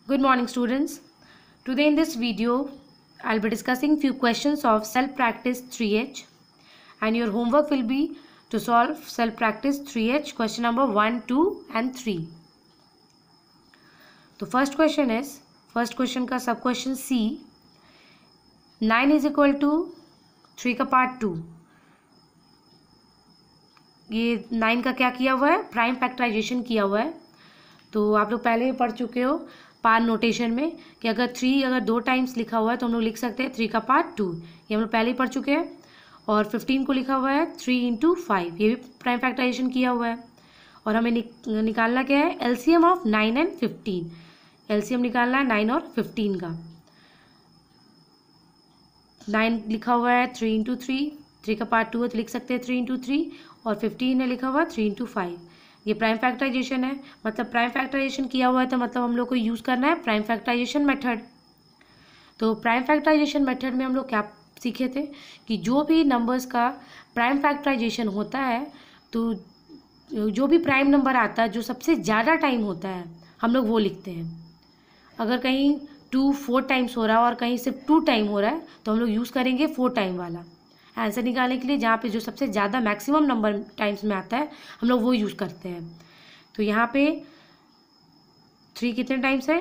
Good morning, students. Today in this video, I'll be discussing few questions of self-practice 3H, and your homework will be to solve self-practice 3H question number 1, 2 and 3. The first question का सब question C, 9 is equal to 3 का part 2. ये 9 का क्या किया हुआ है? Prime factorisation किया हुआ है. तो आप लोग पहले ही पढ़ चुके हो पार नोटेशन में कि अगर 3 अगर 2 टाइम्स लिखा हुआ है तो हम लोग लिख सकते हैं 3 का पार्ट 2. ये हम लोग पहले ही पढ़ चुके हैं. और 15 को लिखा हुआ है 3 × 5, ये भी प्राइम फैक्टराइजेशन किया हुआ है. और हमें निकालना क्या है? LCM of 9 and 15. एलसीएम निकालना है 9 और 15 का. 9 लिखा हुआ है 3 × 3, 3 का पार्ट 2 है तो लिख सकते हैं 3 × 3, और 15 है लिखा हुआ है 3 × 5. ये प्राइम फैक्टराइजेशन है, मतलब प्राइम फैक्टराइजेशन किया हुआ है तो मतलब हम लोग को यूज़ करना है प्राइम फैक्टराइजेशन मेथड. तो प्राइम फैक्टराइजेशन मेथड में हम लोग क्या सीखे थे कि जो भी नंबर्स का प्राइम फैक्टराइजेशन होता है तो जो भी प्राइम नंबर आता है जो सबसे ज़्यादा टाइम होता है हम लोग वो लिखते हैं. अगर कहीं 2 4 टाइम्स हो रहा है और कहीं सिर्फ 2 टाइम हो रहा है तो हम लोग यूज़ करेंगे 4 टाइम वाला. आंसर निकालने के लिए जहाँ पे जो सबसे ज़्यादा मैक्सिमम नंबर टाइम्स में आता है हम लोग वो यूज़ करते हैं. तो यहाँ पे 3 कितने टाइम्स है?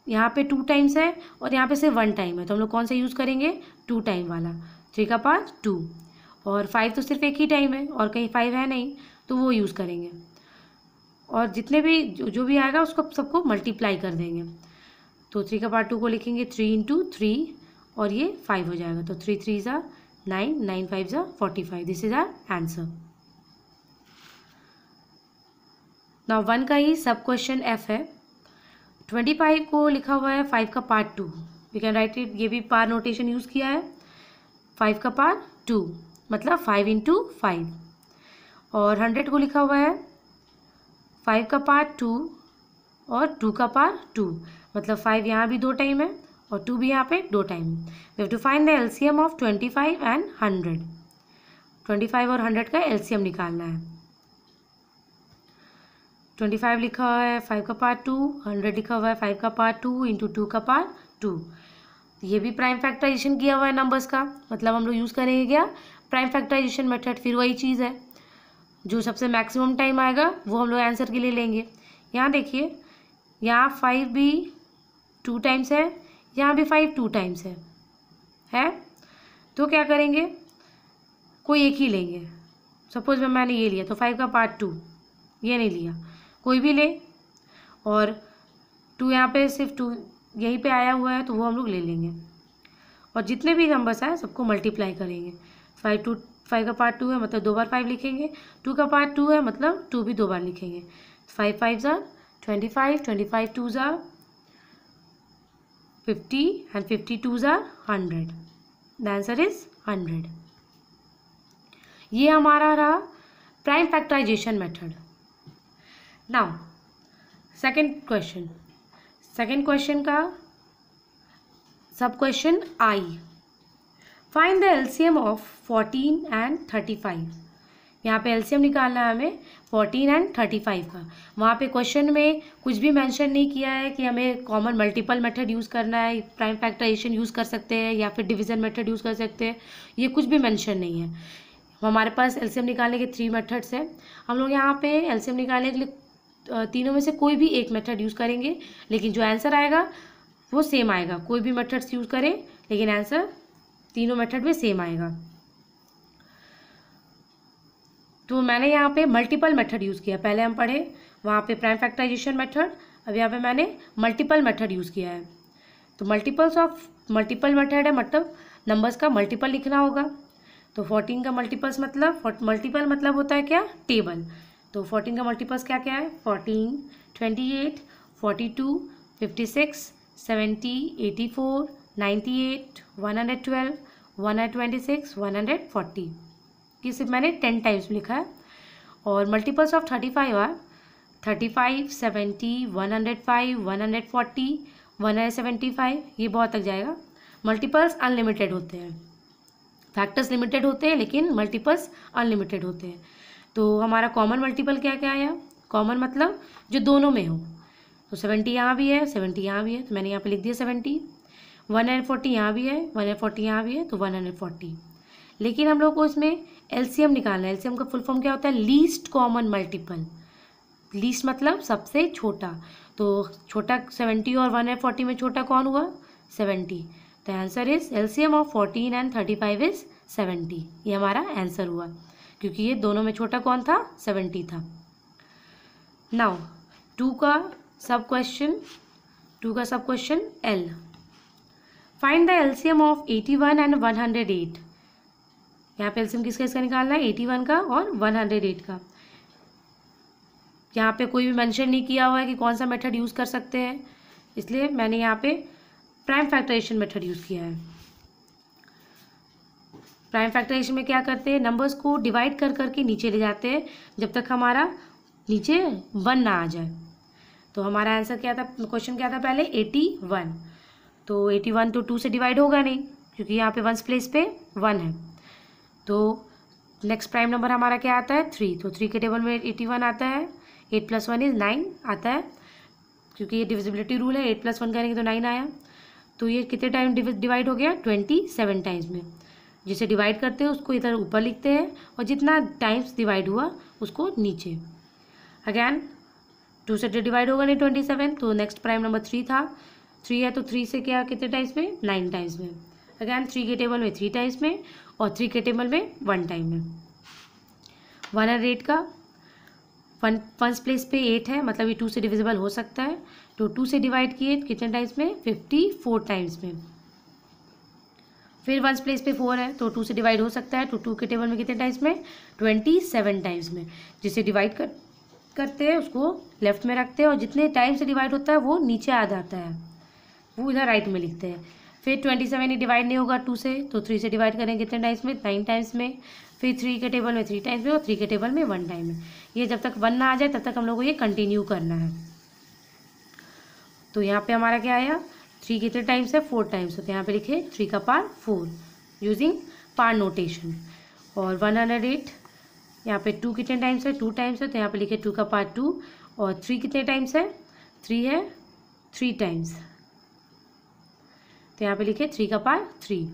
यहाँ पे 2 टाइम्स है और यहाँ पे सिर्फ 1 टाइम है तो हम लोग कौन सा यूज़ करेंगे? 2 टाइम वाला. 3 का पार्ट 2. और 5 तो सिर्फ एक ही टाइम है और कहीं 5 है नहीं तो वो यूज़ करेंगे. और जितने भी जो भी आएगा उसको सबको मल्टीप्लाई कर देंगे. तो 3 का पार्ट 2 को लिखेंगे 3 × 3 और ये 5 हो जाएगा. तो 3 3 ज़ा 9, 9 5 ज़ा 45. This is our answer. Now 1 का ही सब क्वेश्चन F है. 25 को लिखा हुआ है 5 का part 2. We can write it, ये भी पार नोटेशन यूज़ किया है. 5 का पार्ट 2 मतलब 5 × 5. और 100 को लिखा हुआ है 5 का पार्ट 2 और 2 का पार्ट 2 मतलब 5 यहाँ भी 2 टाइम है और 2 भी यहाँ पे 2 time. We have to find the LCM of 25 and 100. 25 और 100 का एलसीएम निकालना है. 25 लिखा हुआ है 5 का पार्ट 2, 100 लिखा हुआ है 5 का पार्ट 2 × 2 का पार्ट 2. ये भी प्राइम फैक्टराइजेशन किया हुआ है नंबर्स का, मतलब हम लोग यूज़ करेंगे क्या? Prime factorization method. फिर वही चीज़ है, जो सबसे मैक्सिमम टाइम आएगा वो हम लोग आंसर के लिए लेंगे. यहाँ देखिए, यहाँ 5 भी 2 टाइम्स है, यहाँ भी 5 2 टाइम्स है तो क्या करेंगे? कोई एक ही लेंगे. सपोज मैंने ये लिया तो 5 का पार्ट 2, ये नहीं लिया, कोई भी ले. और 2 यहाँ पे सिर्फ 2 यहीं पे आया हुआ है तो वो हम लोग ले लेंगे. और जितने भी नंबर्स आए सबको मल्टीप्लाई करेंगे. 5 का पार्ट 2 है मतलब 2 बार 5 लिखेंगे. 2 का पार्ट 2 है मतलब 2 भी 2 बार लिखेंगे. 5 5 ज़ा 25, 25 2 ज़ा 50 and 52 ज़ा 100. The answer is 100. ये हमारा रहा prime factorization method. Now second question का sub question I. Find the LCM of 14 and 35. यहाँ पे एलसीएम निकालना है हमें 14 एंड 35 का. वहाँ पे क्वेश्चन में कुछ भी मेंशन नहीं किया है कि हमें कॉमन मल्टीपल मेथड यूज़ करना है, प्राइम फैक्टराइजेशन यूज़ कर सकते हैं या फिर डिवीज़न मेथड यूज़ कर सकते हैं. ये कुछ भी मेंशन नहीं है. हमारे पास एलसीएम निकालने के 3 मेथड्स हैं. हम लोग यहाँ पे एलसीएम निकालने के लिए तीनों में से कोई भी एक मेथड यूज़ करेंगे, लेकिन जो आंसर आएगा वो सेम आएगा. कोई भी मेथड्स यूज़ करें लेकिन आंसर तीनों मेथड में सेम आएगा. तो मैंने यहाँ पे मल्टीपल मेथड यूज़ किया. पहले हम पढ़े वहाँ पे प्राइम फैक्टराइजेशन मेथड, अब यहाँ पे मैंने मल्टीपल मेथड यूज़ किया है. तो मल्टीपल मेथड है मतलब नंबर्स का मल्टीपल लिखना होगा. तो 14 का मल्टीपल मतलब होता है क्या? टेबल. तो 14 का मल्टीपल्स क्या क्या है? 14, 28, 42, 56, 70, 84, 98, 112, 126, 140. ये सिर्फ मैंने 10 टाइम्स लिखा है. और मल्टीपल्स ऑफ 35 आर 35, 70, 105, 140, 175. ये बहुत तक जाएगा. मल्टीपल्स अनलिमिटेड होते हैं. फैक्टर्स लिमिटेड होते हैं लेकिन मल्टीपल्स अनलिमिटेड होते हैं. तो हमारा कॉमन मल्टीपल क्या क्या आया? कॉमन मतलब जो दोनों में हो. तो 70 यहाँ भी है, 70 यहाँ भी है, तो मैंने यहाँ पे लिख दिया 70। 140 यहाँ भी है, 140 यहाँ भी है, तो 140। लेकिन हम लोग को इसमें एलसीएम निकालना है। एलसीएम का फुल फॉर्म क्या होता है? Least common multiple. लीस्ट मतलब सबसे छोटा। तो छोटा 70 और 140 में छोटा कौन हुआ? 70। The answer is LCM of 14 and 35 is 70। ये हमारा आंसर हुआ, क्योंकि ये दोनों में छोटा कौन था? 70 था। नाउ 2 का sub question L. Find the LCM of 81 and 108। यहाँ पे एलसीएम किसका निकालना है? 81 का और 108 का। यहाँ पे कोई भी मेंशन नहीं किया हुआ है कि कौन सा मेथड यूज़ कर सकते हैं, इसलिए मैंने यहाँ पे प्राइम फैक्टराइजेशन मेथड यूज़ किया है। प्राइम फैक्टराइजेशन में क्या करते हैं? नंबर्स को डिवाइड कर करके नीचे ले जाते हैं जब तक हमारा नीचे 1 ना आ जाए। तो हमारा आंसर क्या था? क्वेश्चन क्या था पहले? 81। तो 81 तो 2 से डिवाइड होगा नहीं, क्योंकि यहाँ पे 1 प्लेस पे 1 है। तो नेक्स्ट प्राइम नंबर हमारा क्या आता है? 3। तो 3 के टेबल में 81 आता है। 8 + 1 इज 9 आता है, क्योंकि ये डिविजिबिलिटी रूल है। 8 + 1 करेंगे तो 9 आया। तो ये कितने टाइम डिवाइड हो गया? 27 टाइम्स में। जिसे डिवाइड करते हैं उसको इधर ऊपर लिखते हैं, और जितना टाइम्स डिवाइड हुआ उसको नीचे। अगैन 2 से डिवाइड होगा नहीं 27, तो नेक्स्ट प्राइम नंबर 3 था। 3 है तो 3 से क्या कितने टाइम्स में? 9 टाइम्स में। अगैन 3 के टेबल में 3 टाइम्स में, और 3 के टेबल में 1 टाइम में। 108 का 1 प्लेस पे 8 है, मतलब ये 2 से डिविजिबल हो सकता है। तो 2 से डिवाइड किए कितने टाइम्स में? 54 टाइम्स में। फिर 1 प्लेस पे 4 है, तो 2 से डिवाइड हो सकता है। तो 2 के टेबल में कितने टाइम्स में? 27 टाइम्स में। जिसे डिवाइड करते हैं उसको लेफ्ट में रखते हैं, और जितने टाइम से डिवाइड होता है वो नीचे आ जाता है, वो इधर राइट में लिखते हैं। फिर 27 ही डिवाइड नहीं होगा 2 से, तो 3 से डिवाइड करेंगे कितने टाइम्स में? 9 टाइम्स में। फिर 3 के टेबल में 3 टाइम्स में, और 3 के टेबल में 1 टाइम में। ये जब तक 1 ना आ जाए तब तक हम लोग को ये कंटिन्यू करना है। तो यहाँ पे हमारा क्या आया? 3 कितने टाइम्स है? 4 टाइम्स। तो यहाँ पे लिखे 3 का पावर 4 यूजिंग पार नोटेशन। और 108 यहाँ पे 2 कितने टाइम्स है? 2 टाइम्स है, तो यहाँ पे लिखे 2 का पावर 2। और 3 कितने टाइम्स है? 3 है 3 टाइम्स, तो यहाँ पे लिखे 3 का पावर 3।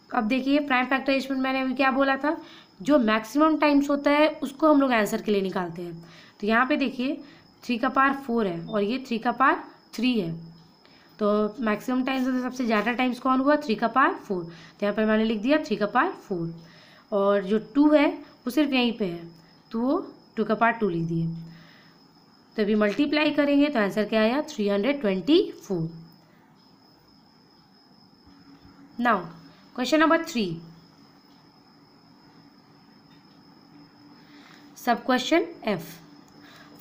अब देखिए प्राइम फैक्टराइजेशन में मैंने अभी क्या बोला था? जो मैक्सिमम टाइम्स होता है उसको हम लोग आंसर के लिए निकालते हैं। तो यहाँ पे देखिए 3 का पावर 4 है, और ये 3 का पावर 3 है। तो मैक्सिमम टाइम्स में सबसे ज़्यादा टाइम्स कौन हुआ? 3 का पावर 4। तो यहाँ पर मैंने लिख दिया 3 का पावर 4। और जो 2 है वो सिर्फ यहीं पे है, तो वो 2 का पावर 2 लिख दिए। तो अभी मल्टीप्लाई करेंगे तो आंसर क्या आया? 324। नाउ क्वेश्चन नंबर 3, सब question F.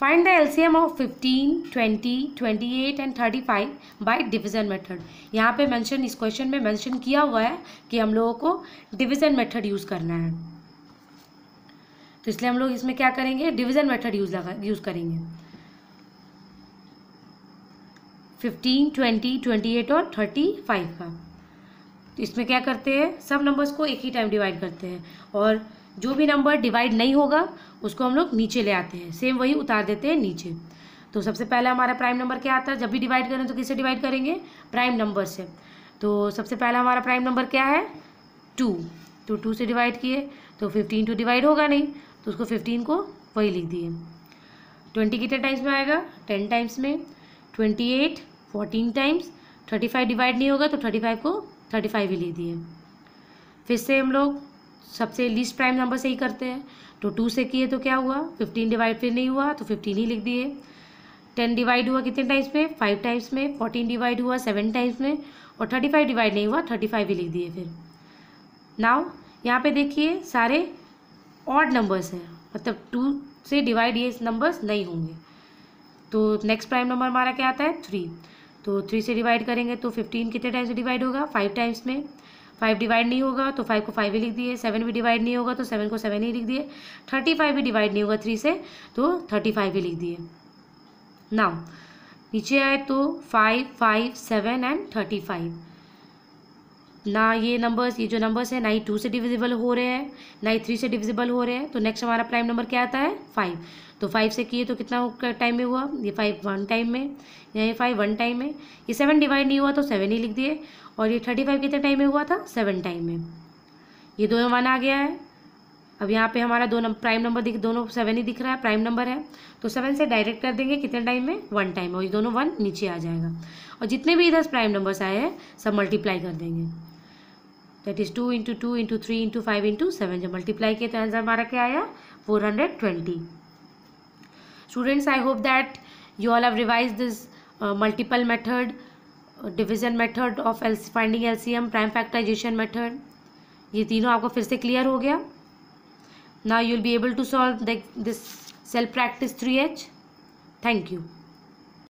Find the LCM of 15, 20, 28 and 35 by division method. यहाँ पे मेंशन, इस क्वेश्चन में मेंशन किया हुआ है कि हम लोगों को डिवीजन मेथड यूज़ करना है, तो इसलिए हम लोग इसमें क्या करेंगे? डिवीजन मेथड यूज़ करेंगे। 15, 20, 28 और 35 का। तो इसमें क्या करते हैं? सब नंबर्स को एक ही टाइम डिवाइड करते हैं, और जो भी नंबर डिवाइड नहीं होगा उसको हम लोग नीचे ले आते हैं, सेम वही उतार देते हैं नीचे। तो सबसे पहला हमारा प्राइम नंबर क्या आता है? जब भी डिवाइड करें तो किससे डिवाइड करेंगे? प्राइम नंबर से। तो सबसे पहला हमारा प्राइम नंबर क्या है? 2। तो 2 से डिवाइड किए तो 15 तो डिवाइड होगा नहीं, तो उसको 15 को वही लिख दिए। 20 कितने टाइम्स में आएगा? 10 टाइम्स में। 28 14 टाइम्स। 35 डिवाइड नहीं होगा तो 35 को 35 ही लिख दिए। फिर से हम लोग सबसे लीस्ट प्राइम नंबर से ही करते हैं। तो 2 से किए तो क्या हुआ? 15 डिवाइड फिर नहीं हुआ तो 15 ही लिख दिए। 10 डिवाइड हुआ कितने टाइम्स में? 5 टाइम्स में। 14 डिवाइड हुआ 7 टाइम्स में, और 35 डिवाइड नहीं हुआ 35 ही लिख दिए। फिर नाउ यहाँ पे देखिए सारे ऑड नंबर्स हैं, मतलब 2 से डिवाइड ये नंबर्स नहीं होंगे। तो नेक्स्ट प्राइम नंबर हमारा क्या आता है? 3। तो 3 से डिवाइड करेंगे तो 15 कितने टाइम्स से डिवाइड होगा? 5 टाइम्स में। 5 डिवाइड नहीं होगा तो 5 को 5 ही लिख दिए। 7 भी डिवाइड नहीं होगा तो 7 को 7 ही लिख दिए। 35 भी डिवाइड नहीं होगा 3 से तो 35 ही लिख दिए। नाउ नीचे आए तो 5, 5, 7 एंड 35। ना ये जो नंबर्स है ना ही 2 से डिविजिबल हो रहे हैं ना ही 3 से डिविजिबल हो रहे हैं, तो नेक्स्ट हमारा प्राइम नंबर क्या आता है 5। तो 5 से किए तो कितना टाइम में हुआ, ये 5 1 टाइम में, ये 5 1 टाइम में, ये 7 डिवाइड नहीं हुआ तो 7 ही लिख दिए, और ये 35 कितने टाइम में हुआ था 7 टाइम में, ये दोनों 1 आ गया है। अब यहाँ पे हमारा प्राइम नंबर दोनों 7 ही दिख रहा है, प्राइम नंबर है, तो 7 से डायरेक्ट कर देंगे कितने टाइम में 1 टाइम में, और ये दोनों 1 नीचे आ जाएगा, और जितने भी इधर प्राइम नंबर्स आए हैं सब मल्टीप्लाई कर देंगे, that is 2 into 2 into 3 into 5 into 7, जब मल्टीप्लाई किए तो आंसर हमारा क्या आया 420। Students, I hope that you all have revise this multiple method, division method of finding LCM, prime factorization method, ये तीनों आपको फिर से क्लियर हो गया। Now you will be able to solve this self practice 3H. Thank you.